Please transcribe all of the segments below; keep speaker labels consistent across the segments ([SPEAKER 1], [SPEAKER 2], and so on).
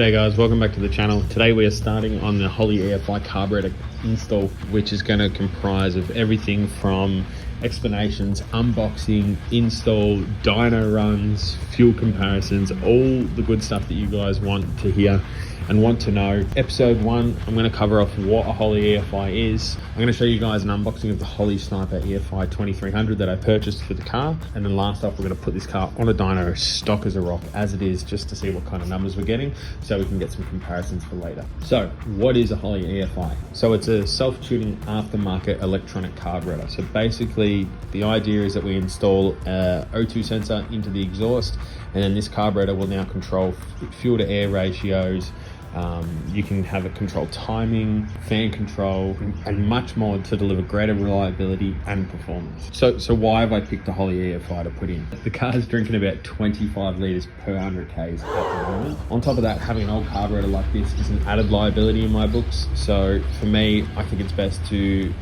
[SPEAKER 1] G'day guys, welcome back to the channel. Today we are starting on the Holley EFI carburetor install, which is going to comprise of everything from explanations, unboxing, install, dyno runs, fuel comparisons, all the good stuff that you guys want to hear and want to know. Episode 1, I'm going to cover off what a Holley EFI is. I'm going to show you guys an unboxing of the Holley Sniper EFI 2300 that I purchased for the car. And then last off, we're going to put this car on a dyno stock as a rock as it is, just to see what kind of numbers we're getting so we can get some comparisons for later. So what is a Holley EFI? So it's a self-tuning aftermarket electronic carburetor. So basically the idea is that we install a O2 sensor into the exhaust, and then this carburetor will now control fuel to air ratios. You can have a control timing, fan control, and much more to deliver greater reliability and performance. So why have I picked a Holley EFI to put in? The car is drinking about 25 litres per 100 Ks at the moment. On top of that, having an old carburetor like this is an added liability in my books. So for me, I think it's best to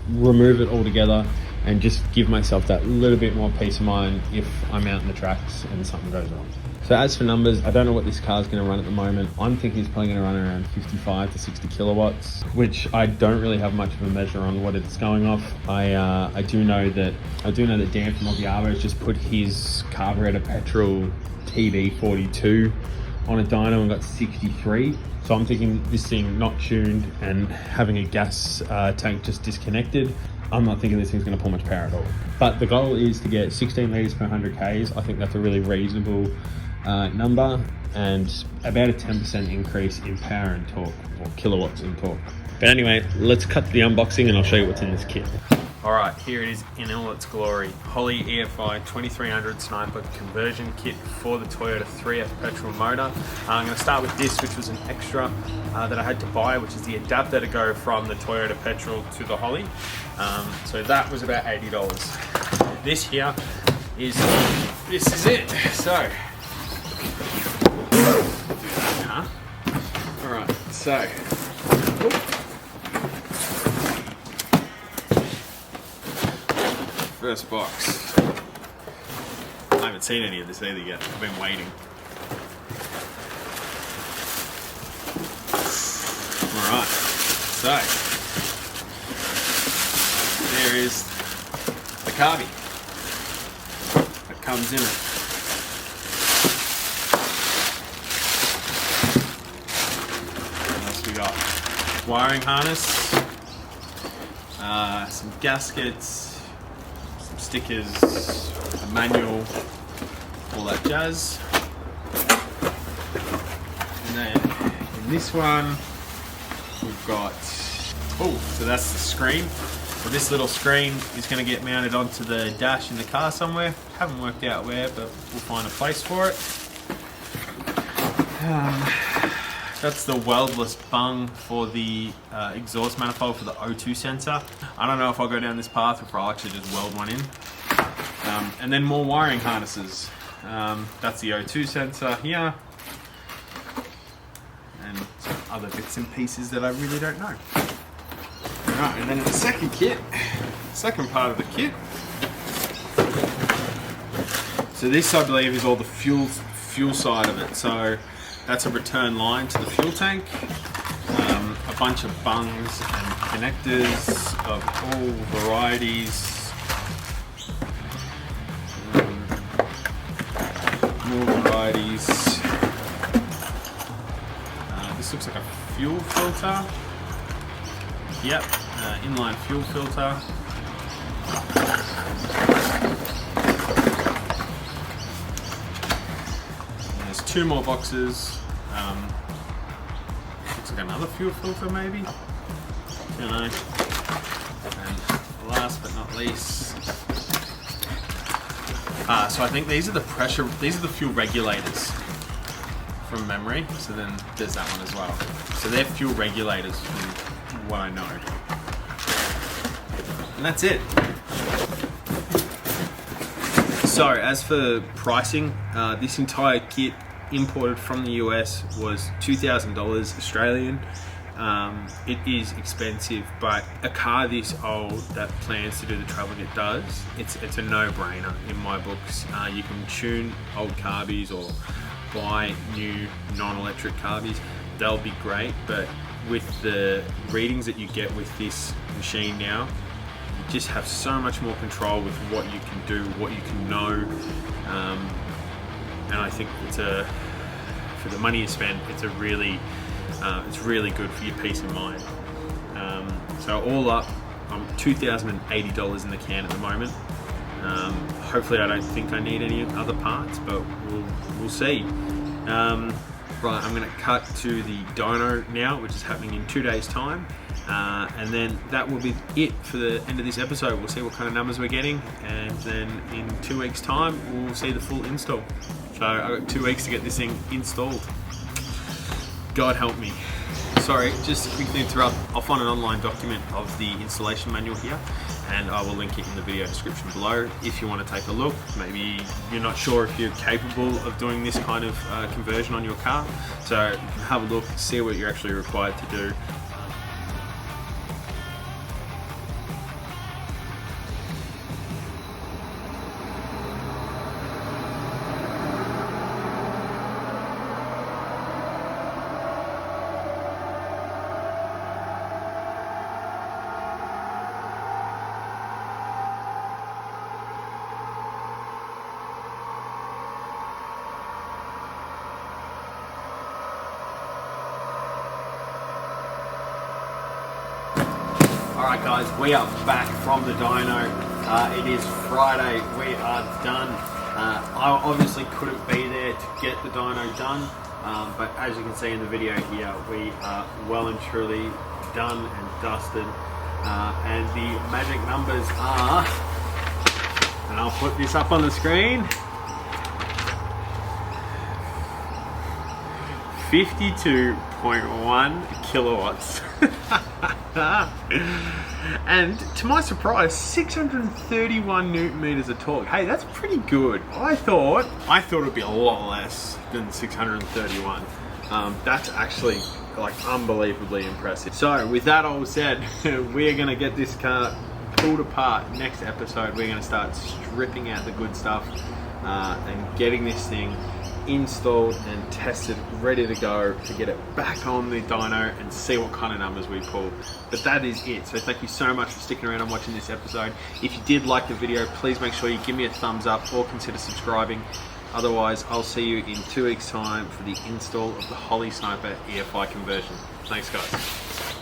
[SPEAKER 1] remove it altogether and just give myself that little bit more peace of mind if I'm out in the tracks and something goes wrong. So as for numbers, I don't know what this car is going to run at the moment. I'm thinking it's probably going to run around 55 to 60 kilowatts, which I don't really have much of a measure on what it's going off. I do know that Dan from Mogiavo has just put his carburetor petrol TD42 on a dyno and got 63. So I'm thinking this thing not tuned and having a gas tank just disconnected, I'm not thinking this thing's going to pull much power at all. But the goal is to get 16 litres per 100 Ks. I think that's a really reasonable number, and about a 10% increase in power and torque, or kilowatts in torque. But anyway, let's cut to the unboxing and I'll show you what's in this kit. Alright, here it is in all its glory. Holley EFI 2300 Sniper conversion kit for the Toyota 3F petrol motor. I'm going to start with this, which was an extra that I had to buy, which is the adapter to go from the Toyota petrol to the Holley. So that was about $80. This here is it. So, do that, huh? Alright, so, first box. I haven't seen any of this either yet. I've been waiting. Alright, so there is the carby that comes in it. What else we got? Wiring harness, some gaskets, stickers, a manual, all that jazz. And then in this one we've got, so that's the screen. So this little screen is going to get mounted onto the dash in the car somewhere. Haven't worked out where, but we'll find a place for it. That's the weldless bung for the exhaust manifold for the O2 sensor. I don't know if I'll go down this path or if I'll actually just weld one in. And then more wiring harnesses. That's the O2 sensor here. And some other bits and pieces that I really don't know. Alright, and then in the second part of the kit. So this, I believe, is all the fuel side of it. So that's a return line to the fuel tank. A bunch of bungs and connectors of all varieties. More varieties. This looks like a fuel filter. Yep, inline fuel filter. And there's 2 more boxes. Looks like another fuel filter maybe. You know. And last but not least, so I think these are the fuel regulators from memory. So then there's that one as well. So they're fuel regulators from what I know. And that's it. So as for pricing, this entire kit imported from the US was $2,000 Australian. It is expensive, but a car this old that plans to do the traveling it does, it's a no-brainer in my books. You can tune old carbies or buy new non-electric carbies, they'll be great, but with the readings that you get with this machine now, you just have so much more control with what you can do, what you can know, and I think for the money you spend, it's really good for your peace of mind. So all up, I'm $2,080 in the can at the moment. Hopefully I don't think I need any other parts, but we'll see. Right, I'm going to cut to the dyno now, which is happening in 2 days' time, and then that will be it for the end of this episode. We'll see what kind of numbers we're getting, and then in 2 weeks' time we'll see the full install. So I've got 2 weeks to get this thing installed. God help me. Sorry, just to quickly interrupt, I'll find an online document of the installation manual here, and I will link it in the video description below if you want to take a look. Maybe you're not sure if you're capable of doing this kind of conversion on your car, so have a look, see what you're actually required to do. Alright guys, we are back from the dyno. It is Friday, we are done. I obviously couldn't be there to get the dyno done, but as you can see in the video here, we are well and truly done and dusted. And the magic numbers are, and I'll put this up on the screen, 52.1 kilowatts. And to my surprise, 631 newton meters of torque. Hey, that's pretty good. I thought it'd be a lot less than 631. That's actually like unbelievably impressive. So with that all said, we're gonna get this car pulled apart. Next episode, we're gonna start stripping out the good stuff and getting this thing installed and tested, ready to go to get it back on the dyno and see what kind of numbers we pull. But that is it. So thank you so much for sticking around and watching this episode. If you did like the video, please make sure you give me a thumbs up or consider subscribing. Otherwise, I'll see you in 2 weeks' time for the install of the Holley Sniper EFI conversion. Thanks guys.